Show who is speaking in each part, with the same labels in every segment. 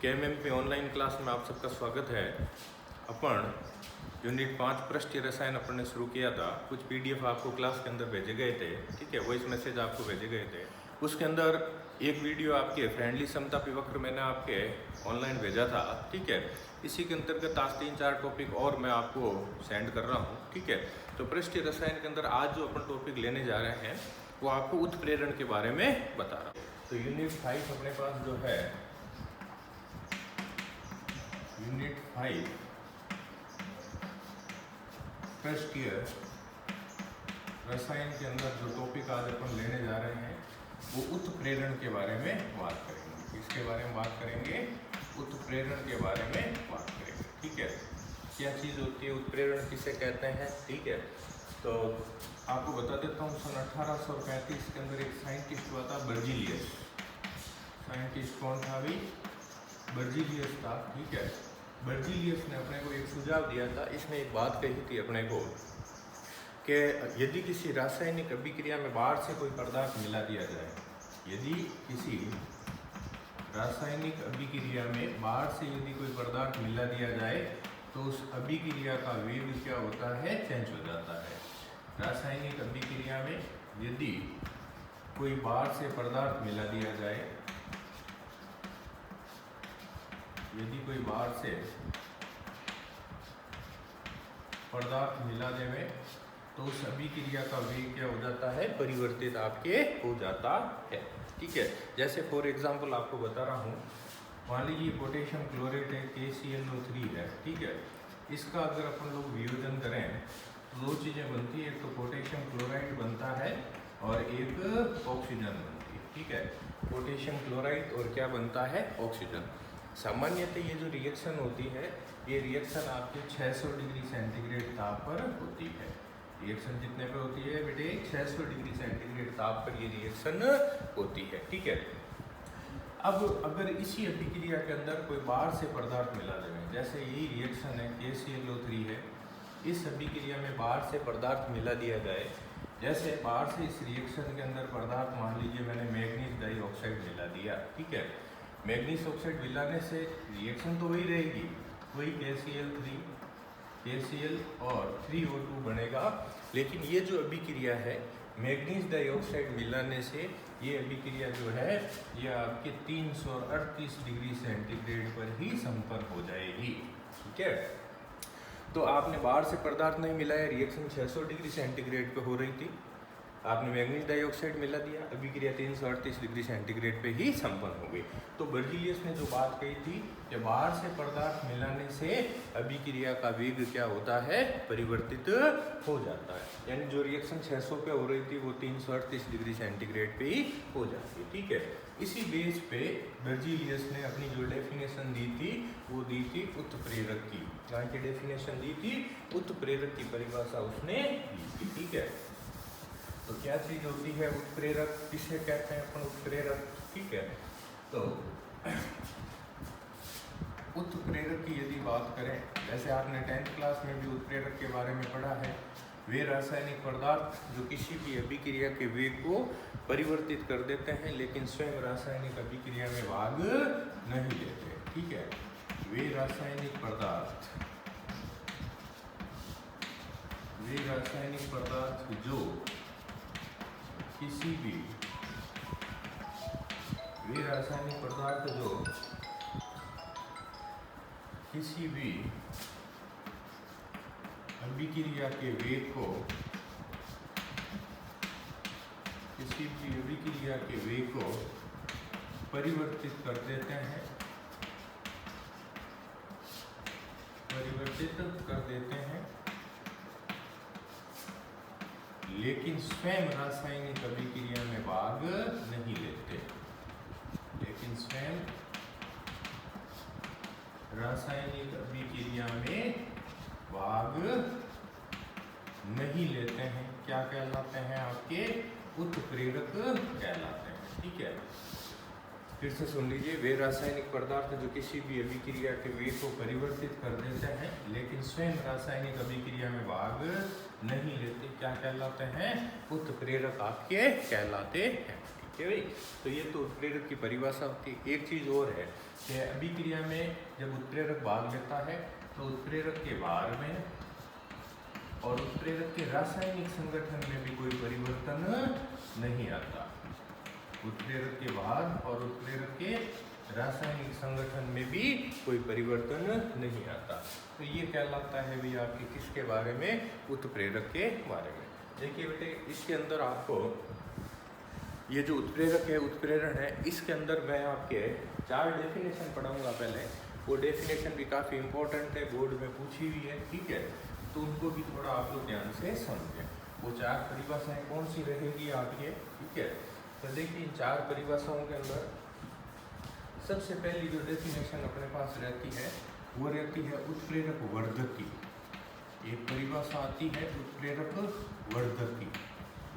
Speaker 1: केएमएमपी online class में आप सबका स्वागत है। अपन यूनिट 5 पृष्ठीय रसायन अपन ने शुरू किया था। कुछ पीडीएफ आपको क्लास के अंदर भेजे गए थे, ठीक है, वॉइस मैसेज आपको भेजे गए थे। उसके अंदर एक वीडियो आपके फ्रेंडली समता विवक्र मैंने आपके ऑनलाइन भेजा था, ठीक है। इसी के अंतर्गत आज 3-4 टॉपिक और मैं आपको सेंड कर रहा हूँ, ठीक है। तो पृष्ठीय रसायन के अंदर आज जो अपन टॉपिक लेने जा रहे हैं वो आपको उत्प्रेरण के बारे में बता रहा हूँ। तो यूनिट 5 अपने पास जो है, यूनिट 5 पृष्ठीय रसायन के अंदर जो टॉपिक आज अपन लेने जा रहे हैं वो उत्प्रेरण के बारे में बात करेंगे। इसके बारे में बात करेंगे, उत्प्रेरण के बारे में बात करेंगे, ठीक है। क्या चीज़ होती है उत्प्रेरण, किसे कहते हैं, ठीक है। तो आपको बता देता हूँ, सन 1835 के अंदर एक साइंटिस्ट हुआ था, बर्जीलियस। साइंटिस्ट कौन था भाई? बर्जीलियस था, ठीक है। बर्जीलियस ने अपने को एक सुझाव दिया था। इसने एक बात कही थी अपने को कि यदि किसी रासायनिक अभिक्रिया में बाहर से कोई पदार्थ मिला दिया जाए, यदि किसी रासायनिक अभिक्रिया में बाहर से यदि कोई पदार्थ मिला दिया जाए तो उस अभिक्रिया का वेग क्या होता है, चेंज हो जाता है। रासायनिक अभिक्रिया में यदि कोई बाहर से पदार्थ मिला दिया जाए, यदि कोई बाहर से पदार्थ मिला देवे तो उस अभिक्रिया का वेग क्या हो जाता है, परिवर्तित आपके हो जाता है, ठीक है। जैसे फॉर एग्जांपल आपको बता रहा हूँ, मान लीजिए पोटेशियम क्लोराइड है, KClO3 है, ठीक है। इसका अगर अपन लोग वियोजन करें तो दो चीज़ें बनती है, एक तो पोटेशियम क्लोराइड बनता है और एक ऑक्सीजन बनती है, ठीक है। पोटेशियम क्लोराइड और क्या बनता है, ऑक्सीजन। सामान्यतः ये जो रिएक्शन होती है, ये रिएक्शन आपके 600 डिग्री सेंटीग्रेड ताप पर होती है। रिएक्शन कितने पे होती है बेटे? 600 डिग्री सेंटीग्रेड ताप पर ये रिएक्शन होती है, ठीक है। अब अगर इसी अभिक्रिया के अंदर कोई बाहर से पदार्थ मिला दें, जैसे यही रिएक्शन है, KClO3 है, इस अभिक्रिया में बाहर से पदार्थ मिला दिया जाए, जैसे बाहर से इस रिएक्शन के अंदर पदार्थ, मान लीजिए मैंने मैग्नीज डाइऑक्साइड मिला दिया, ठीक है। मैग्नीज ऑक्साइड मिलाने से रिएक्शन तो वही रहेगी, वही KCl और 3O2 बनेगा, लेकिन ये जो अभिक्रिया है मैग्नीज डाइऑक्साइड मिलाने से ये अभिक्रिया जो है ये आपके 338 डिग्री सेंटीग्रेड पर ही संपन्न हो जाएगी, ठीक है। तो आपने बाहर से पदार्थ नहीं मिलाया, रिएक्शन 600 डिग्री सेंटीग्रेड पे हो रही थी, आपने मैग्नीज डाइऑक्साइड मिला दिया, अभिक्रिया 338 डिग्री सेंटीग्रेड पे ही संपन्न हो गई। तो बर्जीलियस ने जो बात कही थी कि बाहर से पदार्थ मिलाने से अभिक्रिया का वेग क्या होता है, परिवर्तित हो जाता है। यानी जो रिएक्शन 600 पे हो रही थी वो 338 डिग्री सेंटीग्रेड पे ही हो जाती है, ठीक है। इसी बेस पे बर्जीलियस ने अपनी जो डेफिनेशन दी थी वो दी थी उत्प्रेरक की। यहाँ की डेफिनेशन दी थी, उत्प्रेरक की परिभाषा उसने दी थी, ठीक है। तो क्या चीज़ होती है उत्प्रेरक, किसे कहते हैं अपन उत्प्रेरक, ठीक है। तो उत्प्रेरक की यदि बात करें, जैसे आपने 10th क्लास में भी उत्प्रेरक के बारे में पढ़ा है, वे रासायनिक पदार्थ जो किसी भी अभिक्रिया के वेग को परिवर्तित कर देते हैं लेकिन स्वयं रासायनिक अभिक्रिया में भाग नहीं लेते, ठीक है। वे रासायनिक पदार्थ जो किसी भी, वे रासायनिक पदार्थ जो किसी भी अभिक्रिया के वेग को, किसी भी अभिक्रिया के वेग को परिवर्तित कर देते हैं, लेकिन स्वयं रासायनिक अभिक्रिया में भाग नहीं लेते, लेकिन स्वयं रासायनिक अभिक्रिया में भाग नहीं लेते हैं, क्या कहलाते हैं आपके? उत्प्रेरक कहलाते हैं, ठीक है। फिर से सुन लीजिए, वे रासायनिक पदार्थ जो किसी भी अभिक्रिया के वेग को परिवर्तित कर देते हैं लेकिन स्वयं रासायनिक अभिक्रिया में भाग नहीं लेते, क्या कहलाते हैं? उत्प्रेरक आपके कहलाते हैं, ठीक है भाई। तो ये तो उत्प्रेरक की परिभाषा होती है। एक चीज़ और है, कि अभिक्रिया में जब उत्प्रेरक भाग लेता है तो उत्प्रेरक के भार में और उत्प्रेरक के रासायनिक संगठन में भी कोई परिवर्तन नहीं आता। उत्प्रेरक के भार और उत्प्रेरक के रासायनिक संगठन में भी कोई परिवर्तन नहीं आता। तो ये कहलाता है भी आपके किसके बारे में, उत्प्रेरक के बारे में। देखिए बेटे, इसके अंदर आपको ये जो उत्प्रेरक है, उत्प्रेरण है, इसके अंदर मैं आपके 4 डेफिनेशन पढ़ाऊंगा पहले। वो डेफिनेशन भी काफ़ी इंपॉर्टेंट है, बोर्ड में पूछी हुई है, ठीक है, तो उनको भी थोड़ा आप लोग ध्यान से समझें। वो 4 परिभाषाएं कौन सी रहेगी आपके, ठीक है। तो देखिए इन 4 परिभाषाओं के अंदर सबसे पहली जो डेफिनेशन अपने पास रहती है वो रहती है उत्प्रेरक वर्धक की। एक परिभाषा आती है उत्प्रेरक वर्धक की,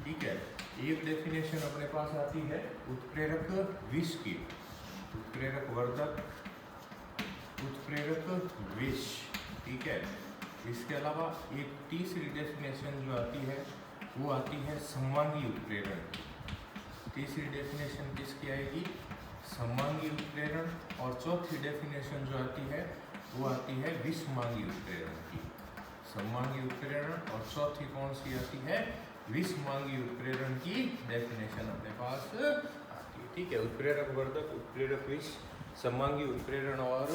Speaker 1: ठीक है। एक डेफिनेशन अपने पास आती है उत्प्रेरक विष की, उत्प्रेरक वर्धक, उत्प्रेरक विष, ठीक है। इसके अलावा एक तीसरी डेफिनेशन जो आती है वो आती है समवांगी उत्प्रेरण की। तीसरी डेफिनेशन किसकी आएगी, समवांगी उत्प्रेरण। और चौथी डेफिनेशन जो आती है वो आती है विषमांगी उत्प्रेरण की। समवांगी उत्प्रेरण और चौथी कौन सी आती है, विषमांगी उत्प्रेरण की डेफिनेशन अपने पास आती है, ठीक है। उत्प्रेरक वर्धक, उत्प्रेरक विष, समवांगी उत्प्रेरण और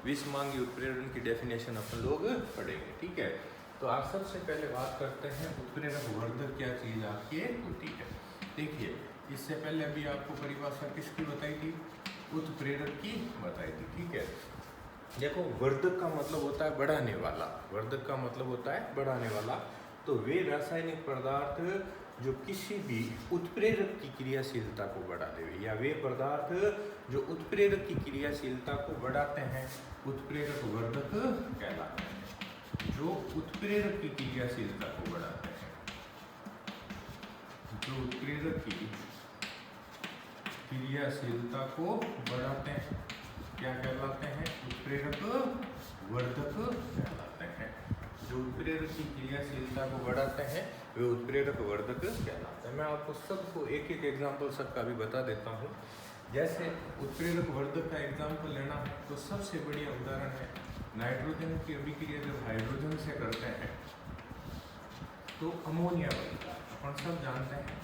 Speaker 1: विषमांगी उत्प्रेरण की डेफिनेशन अपन लोग पढ़ेंगे, ठीक है। तो आज सबसे पहले बात करते हैं उत्प्रेरक वर्धक क्या चीज़ आपकी होती है। देखिए इससे पहले अभी आपको परिभाषा किसकी बताई थी, उत्प्रेरक की बताई थी, ठीक है। देखो वर्धक का मतलब होता है बढ़ाने वाला, वर्धक का मतलब होता है बढ़ाने वाला। तो वे रासायनिक पदार्थ जो किसी भी उत्प्रेरक की क्रियाशीलता को बढ़ा देवे, या वे पदार्थ जो उत्प्रेरक की क्रियाशीलता को बढ़ाते हैं, उत्प्रेरक वर्धक कहलाते हैं। जो उत्प्रेरक की क्रियाशीलता को बढ़ाते हैं, जो उत्प्रेरक की क्रियाशीलता को बढ़ाते हैं, क्या कहलाते हैं, उत्प्रेरक वर्धक कहलाते हैं। जो उत्प्रेरक की क्रियाशीलता को बढ़ाते हैं वे उत्प्रेरक वर्धक कहलाते हैं। मैं आपको सबको एक एक एग्जाम्पल सबका भी बता देता हूँ। जैसे उत्प्रेरक वर्धक का एग्जाम्पल लेना है तो सबसे बढ़िया उदाहरण है नाइट्रोजन की अभिक्रिया जब हाइड्रोजन से करते हैं तो अमोनिया बनता है। अपन सब जानते हैं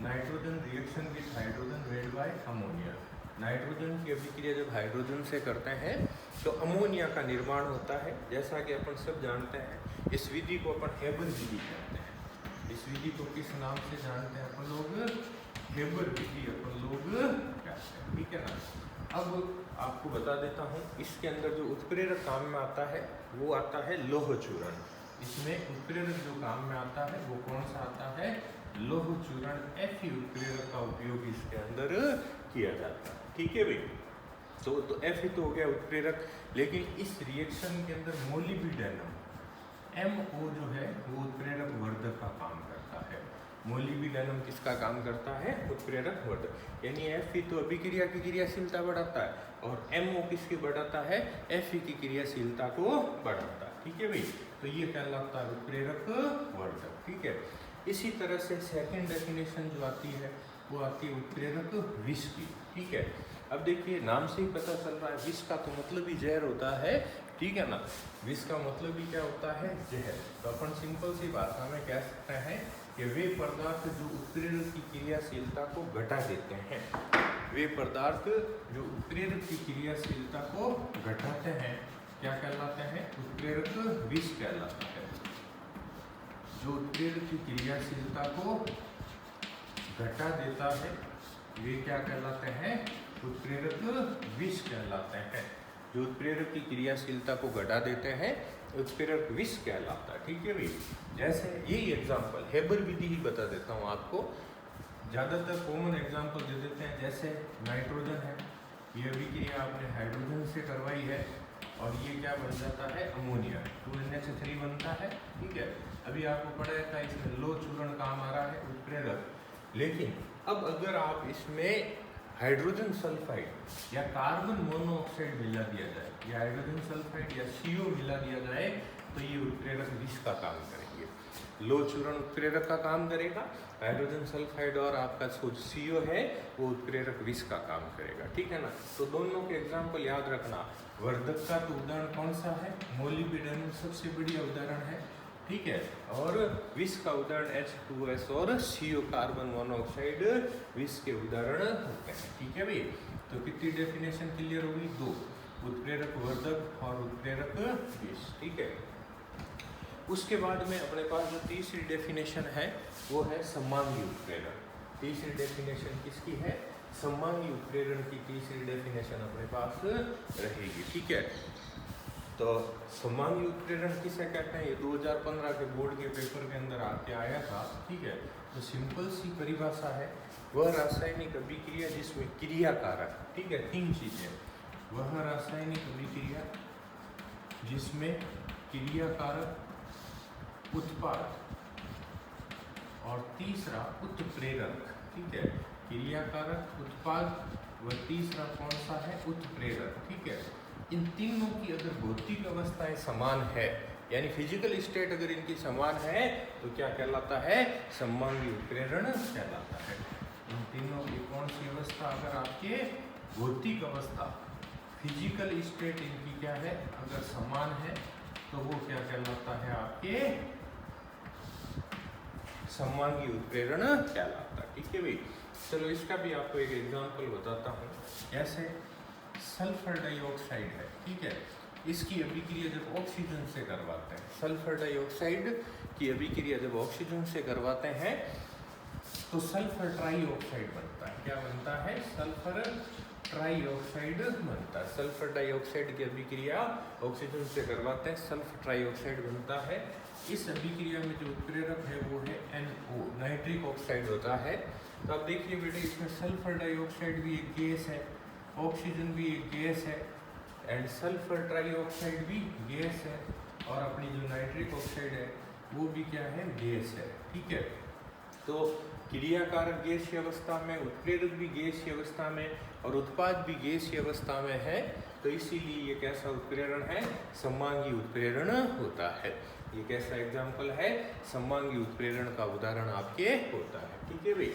Speaker 1: nitrogen reaction with hydrogen made by ammonia. Nitrogen की अभिक्रिया जब हाइड्रोजन से करते हैं तो अमोनिया का निर्माण होता है। जैसा कि अपन सब जानते हैं इस विधि को अपन हेबर विधि कहते हैं। इस विधि को किस नाम से जानते हैं अपन लोग, हेबर विधि अपन लोग कहते हैं, ठीक है ना। अब आपको बता देता हूँ इसके अंदर जो उत्प्रेरक काम में आता है वो आता है लौह चूर्ण। इसमें उत्प्रेरक जो काम में आता है वो कौन सा आता है, लौह चूर्ण। Fe उत्प्रेरक का उपयोग इसके अंदर किया जाता है, ठीक है भाई। तो Fe तो हो गया उत्प्रेरक, लेकिन इस रिएक्शन के अंदर मोलिब्डेनम MO जो है वो उत्प्रेरक वर्धक का काम करता है। मोलिब्डेनम किसका काम करता है, उत्प्रेरक वर्धक। यानी Fe तो अभिक्रिया की क्रियाशीलता बढ़ाता है और MO किसकी बढ़ाता है, Fe की क्रियाशीलता को बढ़ाता है, ठीक है भाई। तो ये कहलाता है उत्प्रेरक वर्धक, ठीक है। इसी तरह से सेकंड डेफिनेशन जो आती है वो आती है उत्प्रेरक विष की, ठीक है। अब देखिए नाम से ही पता चल रहा है विष का तो मतलब ही जहर होता है, ठीक है ना। विष का मतलब ही क्या होता है, जहर। तो अपन सिंपल सी भाषा में कह सकते हैं कि वे पदार्थ जो उत्प्रेरक की क्रियाशीलता को घटा देते हैं, वे पदार्थ जो उत्प्रेरक की क्रियाशीलता को घटाते हैं क्या कहलाते हैं, उत्प्रेरक विष कहलाता है। जो उत्प्रेरक की क्रियाशीलता को घटा देता है वे क्या कहलाते हैं, उत्प्रेरक विष कहलाते हैं। जो उत्प्रेरक की क्रियाशीलता को घटा देते हैं उत्प्रेरक विष कहलाता है, ठीक है भाई। जैसे यही एग्जाम्पल हेबर विधि ही बता देता हूँ आपको, ज़्यादातर कॉमन एग्जाम्पल दे देते हैं। जैसे नाइट्रोजन है, ये अभिक्रिया आपने हाइड्रोजन से करवाई है और ये क्या बन जाता है, अमोनिया, 2NH3 बनता है, ठीक है। अभी आपको पढ़ाया था इसमें लौह चूर्ण काम आ रहा है उत्प्रेरक। लेकिन अब अगर आप इसमें हाइड्रोजन सल्फाइड या कार्बन मोनोऑक्साइड मिला दिया जाए, या हाइड्रोजन सल्फाइड या CO मिला दिया जाए तो ये उत्प्रेरक विष का काम करेंगे। लो चूर्ण उत्प्रेरक का काम करेगा, हाइड्रोजन सल्फाइड और आपका जो CO है वो उत्प्रेरक विष का काम करेगा, ठीक है ना। तो दोनों के एग्जाम्पल याद रखना। वर्धक का तो उदाहरण कौन सा है, मोलिब्डेनम सबसे बढ़िया उदाहरण है, ठीक है। और विष का उदाहरण H2S और CO कार्बन मोनोऑक्साइड विष के उदाहरण होते हैं, ठीक है भाई। तो कितनी डेफिनेशन क्लियर होगी, 2, उत्प्रेरक वर्धक और उत्प्रेरक विष, ठीक है। उसके बाद में अपने पास जो तीसरी डेफिनेशन है वो है समांगी उत्प्रेरण। तीसरी डेफिनेशन किसकी है, समांगी उत्प्रेरण की तीसरी डेफिनेशन अपने पास रहेगी, ठीक है। तो समांगी उत्प्रेरण किसे कहते हैं, ये 2015 के बोर्ड के पेपर के अंदर आके आया था, ठीक है। तो सिंपल सी परिभाषा है, वह रासायनिक अभिक्रिया जिसमें क्रिया कारक, ठीक है, 3 चीजें, वह रासायनिक अभिक्रिया जिसमें क्रिया कारक, उत्पाद और तीसरा उत्प्रेरक, ठीक है। क्रिया कारक, उत्पाद व तीसरा कौन सा है, उत्प्रेरक, ठीक है। इन तीनों की अगर भौतिक अवस्थाएं समान है, यानी फिजिकल स्टेट अगर इनकी समान है तो क्या कहलाता है, समांगी उत्प्रेरण कहलाता है। इन तीनों की कौन सी अवस्था, अगर आपके भौतिक अवस्था फिजिकल स्टेट इनकी क्या है, अगर समान है तो वो क्या कहलाता है, आपके समांगी उत्प्रेरण कहलाता है, ठीक है भाई। चलो इसका भी आपको एक एग्जांपल बताता हूँ। जैसे सल्फर डाइऑक्साइड है, ठीक है, इसकी अभिक्रिया जब ऑक्सीजन से करवाते हैं, सल्फर डाइऑक्साइड की अभिक्रिया जब ऑक्सीजन से करवाते हैं तो सल्फर ट्राइऑक्साइड बनता है। क्या बनता है, सल्फर ट्राइऑक्साइड बनता है। सल्फर डाइऑक्साइड की अभिक्रिया ऑक्सीजन से करवाते हैं, सल्फर ट्राइऑक्साइड बनता है। इस अभिक्रिया में जो उत्प्रेरक है वो है NO, नाइट्रिक ऑक्साइड होता है। तो आप देखिए बेटे, इसमें सल्फर डाइऑक्साइड भी एक गैस है, ऑक्सीजन भी एक गैस है, एंड सल्फर ट्राइऑक्साइड भी गैस है, और अपनी जो नाइट्रिक ऑक्साइड है वो भी क्या है, गैस है, ठीक है। तो क्रियाकारक गैसीय अवस्था में, उत्प्रेरक भी गैसीय अवस्था में और उत्पाद भी गैसीय अवस्था में है, तो इसीलिए ये कैसा उत्प्रेरण है, समांगी उत्प्रेरण होता है। ये कैसा एग्जाम्पल है, समांगी उत्प्रेरण का उदाहरण आपके होता है, ठीक है भाई।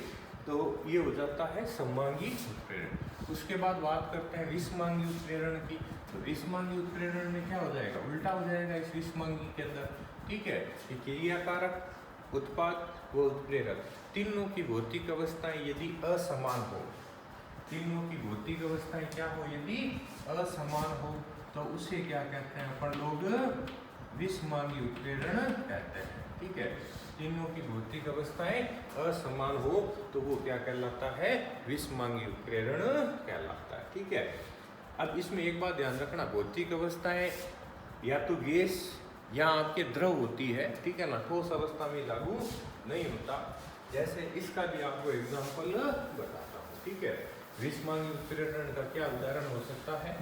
Speaker 1: तो ये हो जाता है समांगी उत्प्रेरण। उसके बाद बात करते हैं विषमांगी उत्प्रेरण की। तो विषमांगी उत्प्रेरण में क्या हो जाएगा, उल्टा हो जाएगा इस विषमांगी के अंदर, ठीक है। कि क्रियाकारक, उत्पाद व उत्प्रेरक तीनों की भौतिक अवस्थाएं यदि असमान हो, तीनों की भौतिक अवस्थाएं क्या हो, यदि असमान हो, तो उसे क्या कहते हैं अपन लोग, विषमांगी उत्प्रेरण कहते हैं, ठीक है। तीनों की भौतिक अवस्थाएं असमान हो तो वो क्या कहलाता है, विषमांगी उत्प्रेरण कहलाता है, ठीक है। अब इसमें एक बात ध्यान रखना, भौतिक अवस्थाएं या तो गैस या आपके द्रव होती है, ठीक है ना, ठोस अवस्था में लागू नहीं होता। जैसे इसका भी आपको एग्जाम्पल बताता हूँ, ठीक है। विषमांगी उत्प्रेरण का क्या उदाहरण हो सकता है,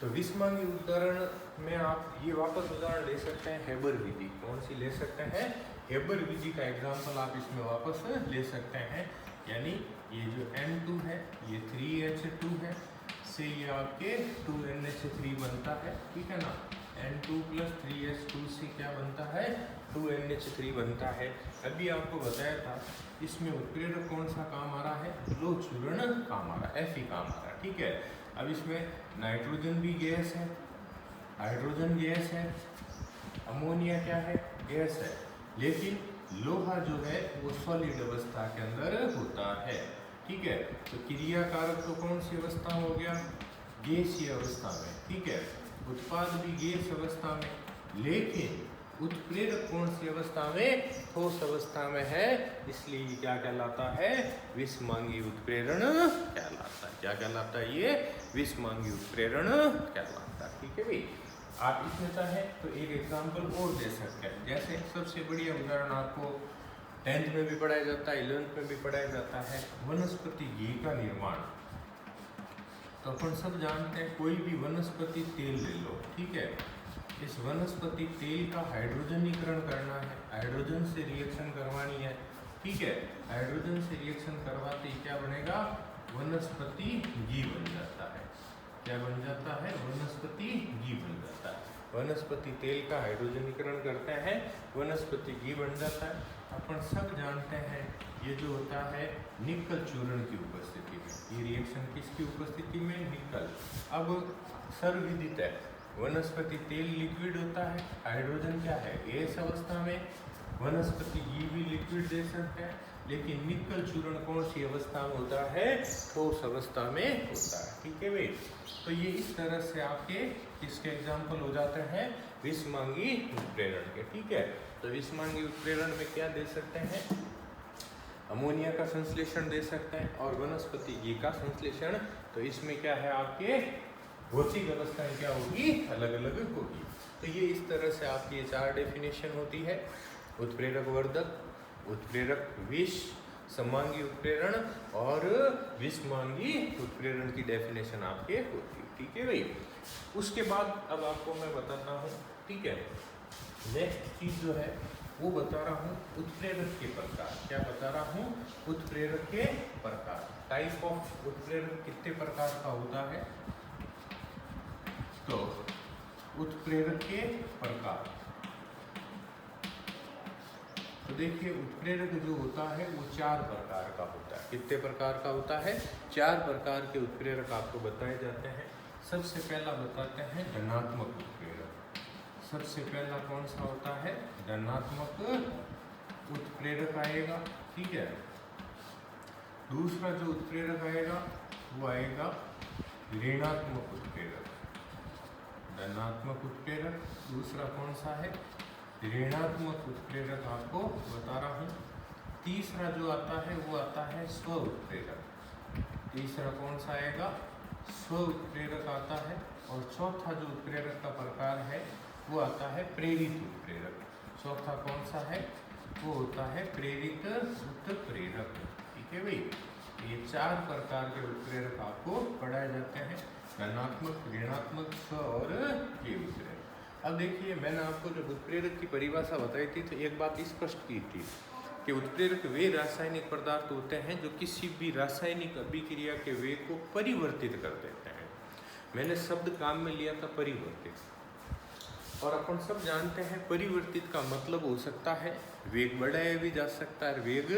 Speaker 1: तो विषमांगी उदाहरण में आप ये वापस उदाहरण ले सकते हैं, हेबर विधि। कौन सी ले सकते हैं, हेबर विधि का एग्जाम्पल आप इसमें वापस ले सकते हैं। यानी ये जो N2 है ये 3H2 है, से ये आपके 2NH3 बनता है, ठीक है ना। N2 + 3H2 से क्या बनता है, 2NH3 बनता है। अभी आपको बताया था इसमें उत्प्रेरक कौन सा काम आ रहा है, लो चूर्ण काम आ रहा है, Fe काम आ रहा है, ठीक है। अब इसमें नाइट्रोजन भी गैस है, हाइड्रोजन गैस है, अमोनिया क्या है, गैस है, लेकिन लोहा जो है वो सॉलिड अवस्था के अंदर होता है, ठीक है। तो क्रियाकारक तो कौन सी अवस्था हो गया, गैसीय अवस्था में, ठीक है। उत्पाद भी गैस अवस्था में, लेकिन उत्प्रेरक कौन सी अवस्था में, ठोस अवस्था में है, इसलिए क्या कहलाता है, विषमांगी उत्प्रेरण कहलाता है। क्या कहलाता है, ये विषमांगी उत्प्रेरण कहलाता है, ठीक है भाई। आप इसमें चाहे तो एक एग्जाम्पल और दे सकते हैं। जैसे सबसे बढ़िया उदाहरण आपको 10th में भी पढ़ाया जाता है, 11th में भी पढ़ाया जाता है, वनस्पति घी का निर्माण। तो अपन सब जानते हैं, कोई भी वनस्पति तेल ले लो, ठीक है। इस वनस्पति तेल का हाइड्रोजनीकरण करना है, हाइड्रोजन से रिएक्शन करवानी है, ठीक है। हाइड्रोजन से रिएक्शन करवाते ही क्या बनेगा, वनस्पति घी बन जाता है। क्या बन जाता है, वनस्पति घी बन जाता है। वनस्पति तेल का हाइड्रोजनीकरण करते हैं, वनस्पति घी बन जाता है। अपन सब जानते हैं ये जो होता है निकल चूर्ण की उपस्थिति में, ये रिएक्शन किसकी उपस्थिति में, निकल। अब सर्वविदित है वनस्पति तेल लिक्विड होता है, हाइड्रोजन क्या है गैस अवस्था में, वनस्पति घी भी लिक्विड दे सकते हैं, लेकिन निकल चूर्ण कौन सी अवस्था में होता है, ठोस अवस्था में होता है। ठीक है भाई, तो ये इस तरह से आपके इसके एग्जाम्पल हो जाते हैं विषमांगी उत्प्रेरण के। ठीक है, तो विषमांगी उत्प्रेरण में क्या दे सकते हैं, अमोनिया का संश्लेषण दे सकते हैं और वनस्पति घी का संश्लेषण। तो इसमें क्या है आपके भौतिक अवस्थाएं क्या होगी, अलग अलग होगी। तो ये इस तरह से आपकी ये 4 डेफिनेशन होती है, उत्प्रेरक वर्धक, उत्प्रेरक विष, समांगी उत्प्रेरण और विषमांगी उत्प्रेरण की डेफिनेशन आपके होती है। ठीक है भाई, उसके बाद अब आपको मैं बताता हूँ, ठीक है, नेक्स्ट चीज जो है वो बता रहा हूँ उत्प्रेरक के प्रकार। क्या बता रहा हूँ, उत्प्रेरक के प्रकार। टाइप ऑफ उत्प्रेरक कितने प्रकार का होता है, तो उत्प्रेरक के प्रकार, तो देखिए उत्प्रेरक जो होता है वो 4 प्रकार का होता है। कितने प्रकार का होता है, 4 प्रकार के उत्प्रेरक आपको बताए जाते हैं। सबसे पहला बताते हैं धनात्मक उत्प्रेरक। सबसे पहला कौन सा होता है, धनात्मक उत्प्रेरक आएगा। ठीक है, दूसरा जो उत्प्रेरक आएगा वो आएगा ऋणात्मक उत्प्रेरक। धनात्मक उत्प्रेरक, दूसरा कौन सा है, ऋणात्मक उत्प्रेरक आपको बता रहा हूँ। तीसरा जो आता है वो आता है स्व उत्प्रेरक। तीसरा कौन सा आएगा, स्व उत्प्रेरक आता है। और चौथा जो उत्प्रेरक का प्रकार है वो आता है प्रेरित उत्प्रेरक। चौथा कौन सा है, वो होता है प्रेरित उत्प्रेरक। ठीक है भाई, ये 4 प्रकार के उत्प्रेरक आपको पढ़ाए जाते हैं, धनात्मक, ऋणात्मक, स्व और ये उत्प्रेरक। अब देखिए मैंने आपको जब उत्प्रेरक की परिभाषा बताई थी तो एक बात स्पष्ट की थी कि उत्प्रेरक वे रासायनिक पदार्थ होते हैं जो किसी भी रासायनिक अभिक्रिया के वेग को परिवर्तित कर देते हैं। मैंने शब्द काम में लिया था परिवर्तित, और अपन सब जानते हैं परिवर्तित का मतलब हो सकता है वेग बढ़ाया भी जा सकता है, वेग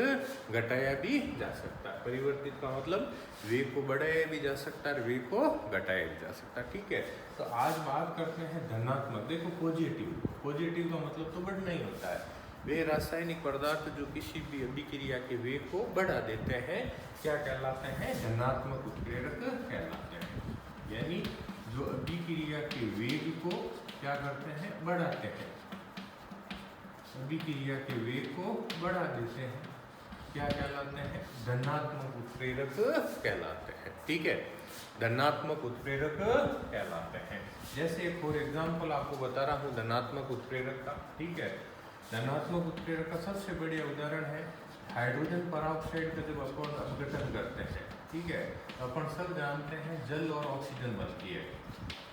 Speaker 1: घटाया भी जा सकता है। परिवर्तित का मतलब वेग को बढ़ाया भी जा सकता है, वेग को घटाया भी जा सकता है। ठीक है, तो आज बात करते हैं धनात्मक। देखो पॉजिटिव, पॉजिटिव का मतलब तो बढ़ना ही होता है। वे रासायनिक पदार्थ जो किसी भी अभिक्रिया के वेग को बढ़ा देते हैं क्या कहलाते हैं, धनात्मक उत्प्रेरक कहलाते हैं। यानी जो अभिक्रिया के वेग को क्या करते हैं, बढ़ाते हैं, अभिक्रिया के वेग को बढ़ा देते हैं, क्या कहलाते हैं, धनात्मक उत्प्रेरक कहलाते हैं। ठीक है, धनात्मक उत्प्रेरक कहलाते हैं। जैसे फॉर एग्जांपल आपको बता रहा हूँ धनात्मक उत्प्रेरक का। ठीक है, धनात्मक उत्प्रेरक का सबसे बढ़िया उदाहरण है हाइड्रोजन पेरोक्साइड का जब अपन अपघटन करते हैं। ठीक है, अपन सब जानते हैं जल और ऑक्सीजन बनती है।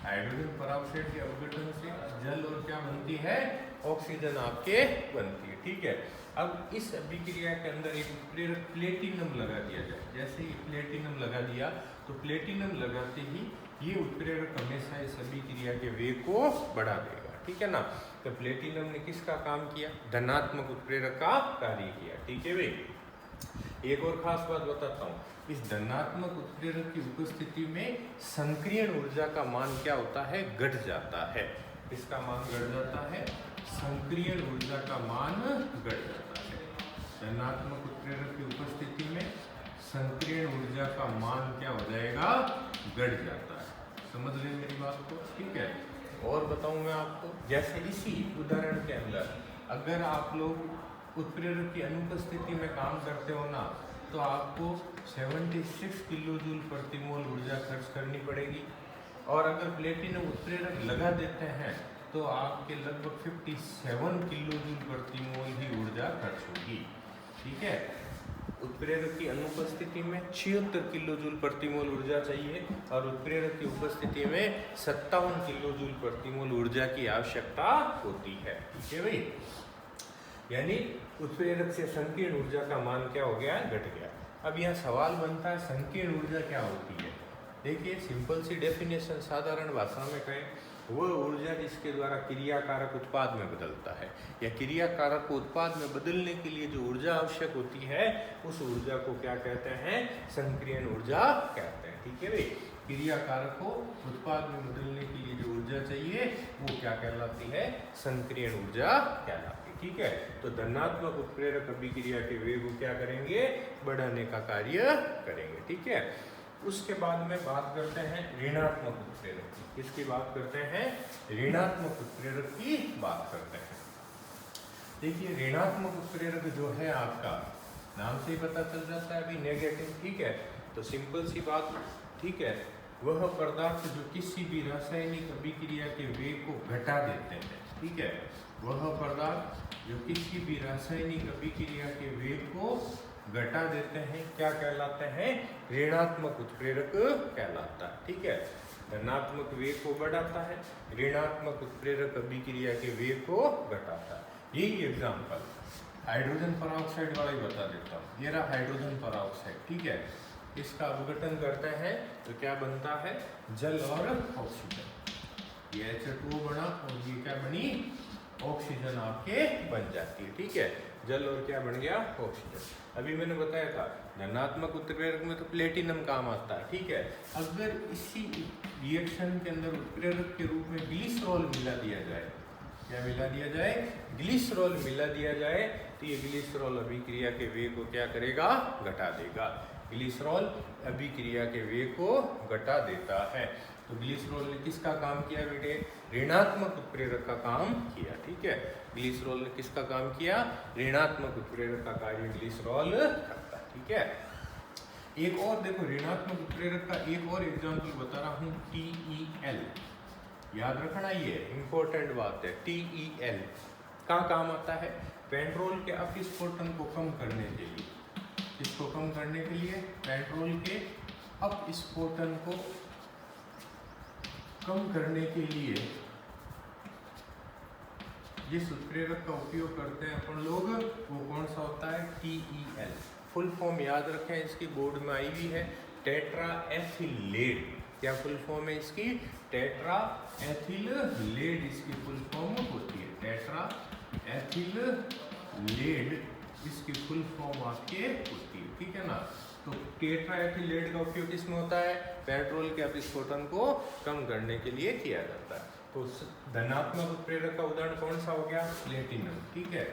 Speaker 1: हाइड्रोजन पेरोक्साइड के अपघटन से जल और क्या बनती है, ऑक्सीजन आपके बनती है। ठीक है, अब इस अभिक्रिया के अंदर एक उत्प्रेरक प्लेटिनम लगा दिया जाए। जैसे ही प्लेटिनम लगा दिया तो प्लेटिनम लगाते ही ये उत्प्रेरक हमेशा इस अभिक्रिया के वेग को बढ़ा देगा। ठीक है ना, तो प्लेटिनम ने किसका काम किया, धनात्मक उत्प्रेरक का कार्य किया। ठीक है भाई, एक और खास बात बताता हूँ, इस धनात्मक उत्प्रेरक की उपस्थिति में संक्रियण ऊर्जा का मान क्या होता है, घट जाता है। इसका मान घट जाता है, संक्रियण ऊर्जा का मान घट जाता है। धनात्मक उत्प्रेरक की उपस्थिति में संक्रियण ऊर्जा का मान क्या हो जाएगा, घट जाता है। समझ रहे मेरी बात को। ठीक है, और बताऊं मैं आपको, जैसे इसी उदाहरण के अंदर अगर आप लोग उत्प्रेरक की अनुपस्थिति में काम करते हो ना, तो आपको 76 किलो जूल प्रति मोल ऊर्जा खर्च करनी पड़ेगी। और अगर प्लेटिनम उत्प्रेरक लगा देते हैं तो आपके लगभग 57 किलो जूल प्रति मोल ही ऊर्जा खर्च होगी। ठीक है, उत्प्रेरक की अनुपस्थिति में 76 किलो जूल प्रति मोल ऊर्जा चाहिए और उत्प्रेरक की उपस्थिति में 57 किलो जूल प्रति मोल ऊर्जा की आवश्यकता होती है। ठीक है भाई, यानी उत्प्रेरक से संकीर्ण ऊर्जा का मान क्या हो गया, घट गया। अब यहाँ सवाल बनता है संकीर्ण ऊर्जा क्या होती है। देखिए सिंपल सी डेफिनेशन साधारण भाषा में कहें वह ऊर्जा जिसके द्वारा क्रिया कारक उत्पाद में बदलता है, या क्रिया कारक को उत्पाद में बदलने के लिए जो ऊर्जा आवश्यक होती है उस ऊर्जा को क्या कहते हैं, संक्रियण ऊर्जा कहते हैं। ठीक है भाई, क्रिया कारक को उत्पाद में बदलने के लिए जो ऊर्जा चाहिए वो क्या कहलाती है, संक्रियण ऊर्जा कहलाती है। ठीक है, तो धनात्मक उत्प्रेरक अभिक्रिया के वेग को क्या करेंगे, बढ़ाने का कार्य करेंगे। ठीक है, उसके बाद में बात करते हैं ऋणात्मक उत्प्रेरक की। किसकी बात करते हैं, ऋणात्मक उत्प्रेरक की बात करते हैं। देखिए ऋणात्मक उत्प्रेरक जो है आपका नाम से ही पता चल जाता है अभी नेगेटिव। ठीक है, तो सिंपल सी बात, ठीक है, वह पदार्थ जो किसी भी रासायनिक अभिक्रिया के वेग को घटा देते हैं। ठीक है, वह पदार्थ जो किसी भी रासायनिक अभिक्रिया के वेग को घटा देते हैं क्या कहलाते हैं, ऋणात्मक उत्प्रेरक कहलाता है। ठीक है, धनात्मक वेग को बढ़ाता है, ऋणात्मक उत्प्रेरक अभिक्रिया के वेग को घटाता है। यही एग्जांपल हाइड्रोजन परऑक्साइड वाला ही बता देता हूँ। ये रहा हाइड्रोजन परऑक्साइड। ठीक है, इसका अपघटन करते हैं तो क्या बनता है, जल और ऑक्सीजन। ये H2O बना और ये क्या बनी, ऑक्सीजन आपके बन जाती है। ठीक है, जल और क्या बन गया, ऑक्सीजन। अभी मैंने बताया था धनात्मक उत्प्रेरक में तो प्लेटिनम काम आता है। ठीक है, अगर इसी रिएक्शन के अंदर उत्प्रेरक के रूप में ग्लिसरॉल मिला दिया जाए, क्या मिला दिया जाए, ग्लिसरॉल मिला दिया जाए, तो ये ग्लिसरॉल अभिक्रिया के वेग को क्या करेगा, घटा देगा। ग्लिसरॉल अभिक्रिया के वेग को घटा देता है। तो ग्लिसरॉल ने किसका काम किया बेटे, ऋणात्मक उत्प्रेरक का काम किया। ठीक है, ग्लिसरॉल ने किसका काम किया, ऋणात्मक उत्प्रेरक का कार्य ग्लिसरॉल करता है। ठीक है, एक और देखो ऋणात्मक उत्प्रेरक का एक और एग्जांपल बता रहा हूँ, TEL। याद रखना, ये इंपॉर्टेंट बात है। TEL का काम आता है पेट्रोल के अपस्फोटन को कम करने के लिए। इसको कम करने के लिए पेट्रोल के अपस्फोटन को कम करने के लिए जिस उत्प्रेरक का उपयोग करते हैं अपन लोग वो कौन सा होता है, TEL। फुल फॉर्म याद रखें, इसकी बोर्ड में आई हुई है, टेट्रा एथिलेट। क्या फुल फॉर्म है इसकी, टेट्रा एथिलेट इसकी फुल फॉर्म होती है। टेट्रा एथिलेट इसकी फुल फॉर्म आपके होती है। ठीक है ना, तो टेट्रा एथिलेट का उपयोग किसमें होता है, पेट्रोल के अपस्फोटन को कम करने के लिए किया जाता है। तो धनात्मक उत्प्रेरक का उदाहरण कौन सा हो गया, प्लेटिनम। ठीक है,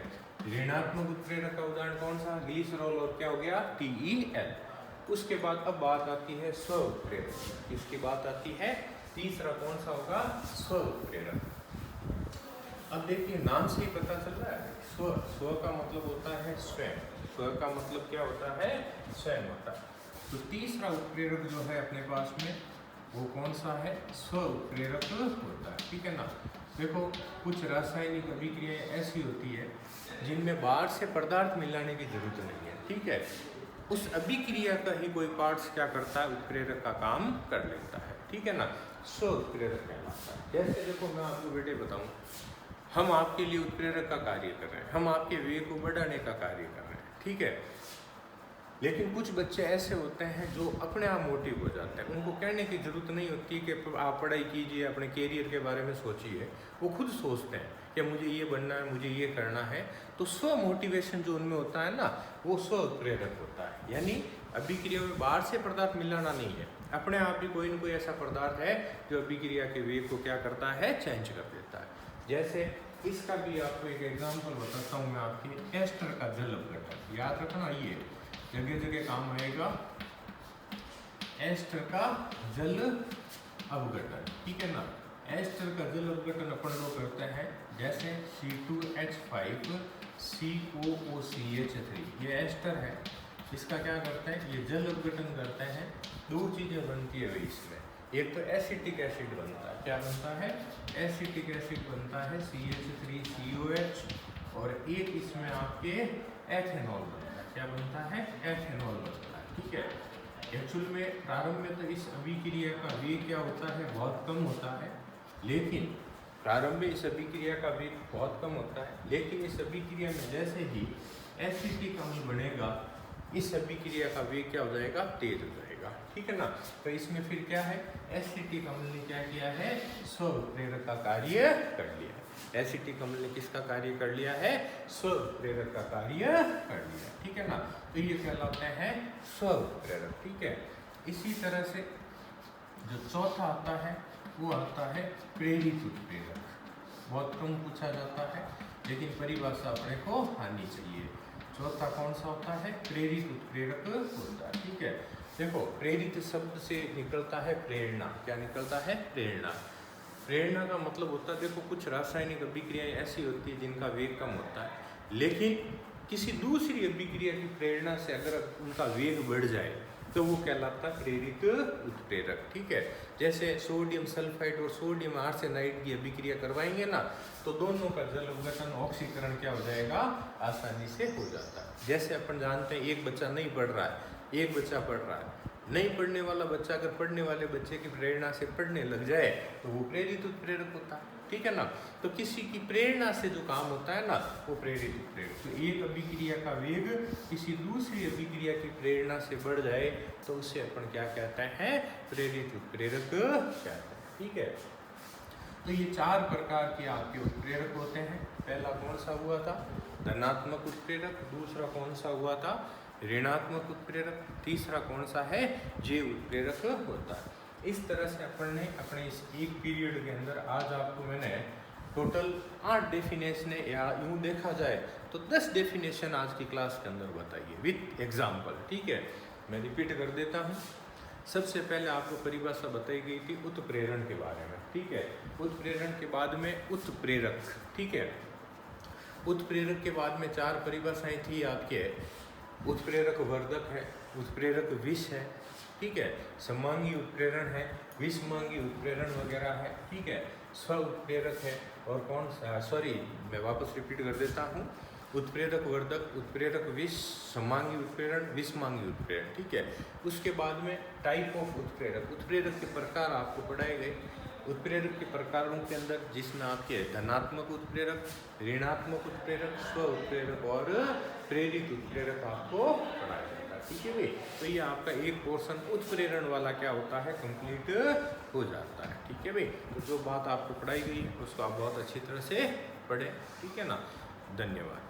Speaker 1: ऋणात्मक उत्प्रेरक का उदाहरण कौन सा, ग्लिसरॉल, और क्या हो गया, TEL। उसके बाद अब बात आती है स्व उत्प्रेरक। इसकी बात आती है, तीसरा कौन सा होगा, स्व उत्प्रेरक। अब देखिए नाम से ही पता चल रहा है, स्व, स्व का मतलब होता है स्वयं। स्व का मतलब क्या होता है, स्वयं होता है। तो तीसरा उत्प्रेरक जो है अपने पास में वो कौन सा है, स्व उत्प्रेरक होता है। ठीक है ना, देखो कुछ रासायनिक अभिक्रियाएं ऐसी होती है जिनमें बाहर से पदार्थ मिलाने की जरूरत नहीं है। ठीक है, उस अभिक्रिया का ही कोई पार्ट्स क्या करता है, उत्प्रेरक का काम कर लेता है। ठीक है ना, स्व उत्प्रेरक कहलाता है। जैसे देखो मैं आपको बेटे बताऊं, हम आपके लिए उत्प्रेरक का कार्य कर रहे हैं, हम आपके वेग को बढ़ाने का कार्य कर रहे हैं। ठीक है, लेकिन कुछ बच्चे ऐसे होते हैं जो अपने आप मोटिव हो जाते हैं, उनको कहने की जरूरत नहीं होती कि आप पढ़ाई कीजिए, अपने कैरियर के बारे में सोचिए। वो खुद सोचते हैं कि मुझे ये बनना है, मुझे ये करना है। तो स्व मोटिवेशन जो उनमें होता है ना, वो स्व उत्प्रेरक होता है। यानी अभिक्रिया में बाहर से पदार्थ मिलाना नहीं है, अपने आप ही कोई ना कोई ऐसा पदार्थ है जो अभिक्रिया के वेग को क्या करता है, चेंज कर देता है। जैसे इसका भी आपको एक एग्जाम्पल बताता हूँ मैं, आपके एस्टर का जल अपघटन। याद रखना, ये जगह जगह काम आएगा, एस्टर का जल अपघटन। ठीक है ना, एस्टर का जल अपघटन अपन लोग करते हैं, जैसे C2H5 COOCH3, ये एस्टर है। इसका क्या करते हैं, ये जल अपघटन करते हैं, दो चीज़ें बनती है इसमें। एक तो एसिटिक एसिड बनता है, क्या बनता है, एसिटिक एसिड बनता है CH3COH, और एक इसमें आपके एथेनॉल बनता है। क्या बनता है, एथेनॉल बनता है। ठीक है, एक्चुअल में प्रारंभ में तो इस अभिक्रिया का वेग क्या होता है, बहुत कम होता है। लेकिन प्रारंभ में इस अभिक्रिया का वेग बहुत कम होता है, लेकिन इस अभिक्रिया में जैसे ही एसिटिक अम्ल बनेगा, इस अभिक्रिया का वेग क्या हो जाएगा, तेज हो जाएगा। ठीक है ना, तो इसमें फिर क्या है, एसिटिक अम्ल ने क्या किया है, स्वप्रेरक का कार्य कर लिया है। एसिटिक अम्ल ने किसका कार्य कर लिया है? स्वप्रेरक का कार्य कर लिया, ठीक है ना। तो ये कहलाते हैं स्वप्रेरक, ठीक है। इसी तरह से जो चौथा आता है वो आता है प्रेरित उत्प्रेरक। बहुत कम पूछा जाता है लेकिन परिभाषा अपने को आनी चाहिए। चौथा कौन सा होता है? प्रेरित उत्प्रेरक होता है, ठीक है। देखो प्रेरित शब्द से निकलता है प्रेरणा। क्या निकलता है? प्रेरणा। प्रेरणा का मतलब होता है, देखो कुछ रासायनिक अभिक्रियाएं ऐसी होती है जिनका वेग कम होता है, लेकिन किसी दूसरी अभिक्रिया की प्रेरणा से अगर उनका वेग बढ़ जाए तो वो कहलाता है प्रेरित उत्प्रेरक, ठीक है। जैसे सोडियम सल्फाइड और सोडियम आर्सेनाइड की अभिक्रिया करवाएंगे ना, तो दोनों का जल अपघटन ऑक्सीकरण क्या हो जाएगा? आसानी से हो जाता है। जैसे अपन जानते हैं एक बच्चा नहीं पढ़ रहा है, एक बच्चा पढ़ रहा है, नहीं पढ़ने वाला बच्चा अगर पढ़ने वाले बच्चे की प्रेरणा से पढ़ने लग जाए तो वो प्रेरित उत्प्रेरक होता है, ठीक है ना। तो किसी की प्रेरणा से जो काम होता है ना वो प्रेरित उत्प्रेरक। तो एक अभिक्रिया का वेग किसी दूसरी अभिक्रिया की प्रेरणा से बढ़ जाए तो उसे अपन क्या कहते हैं? प्रेरित उत्प्रेरक कहते हैं, ठीक है। तो ये चार प्रकार के आपके उत्प्रेरक होते हैं। पहला कौन सा हुआ था? धनात्मक उत्प्रेरक। दूसरा कौन सा हुआ था? ऋणात्मक उत्प्रेरक। तीसरा कौन सा है? जैव उत्प्रेरक होता है। इस तरह से अपन ने अपने इस एक पीरियड के अंदर आज आपको मैंने टोटल 8 डेफिनेशन, या यूँ देखा जाए तो 10 डेफिनेशन आज की क्लास के अंदर बताइए विथ एग्जाम्पल, ठीक है। मैं रिपीट कर देता हूँ। सबसे पहले आपको परिभाषा बताई गई थी उत्प्रेरण के बारे में, ठीक है। उत्प्रेरण के बाद में उत्प्रेरक, ठीक है। उत्प्रेरक के बाद में 4 परिभाषाएं थी आपके। उत्प्रेरक वर्धक है, उत्प्रेरक विष है, ठीक है, समांगी उत्प्रेरण है, विषमांगी उत्प्रेरण वगैरह है, ठीक है। स्व उत्प्रेरक है और कौन सा, सॉरी मैं वापस रिपीट कर देता हूँ। उत्प्रेरक वर्धक, उत्प्रेरक विष, समांगी उत्प्रेरण, विषमांगी उत्प्रेरण, ठीक है। उसके बाद में टाइप ऑफ उत्प्रेरक, उत्प्रेरक के प्रकार आपको पढ़ाए गए। उत्प्रेरक के प्रकारों के अंदर जिसमें आपके धनात्मक उत्प्रेरक, ऋणात्मक उत्प्रेरक, स्व उत्प्रेरक और प्रेरित उत्प्रेरक आपको पढ़ाया जाता है, ठीक है भाई। तो ये आपका एक पोर्शन उत्प्रेरण वाला क्या होता है? कंप्लीट हो जाता है, ठीक है भाई। तो जो बात आपको पढ़ाई गई है उसको आप बहुत अच्छी तरह से पढ़ें, ठीक है ना। धन्यवाद।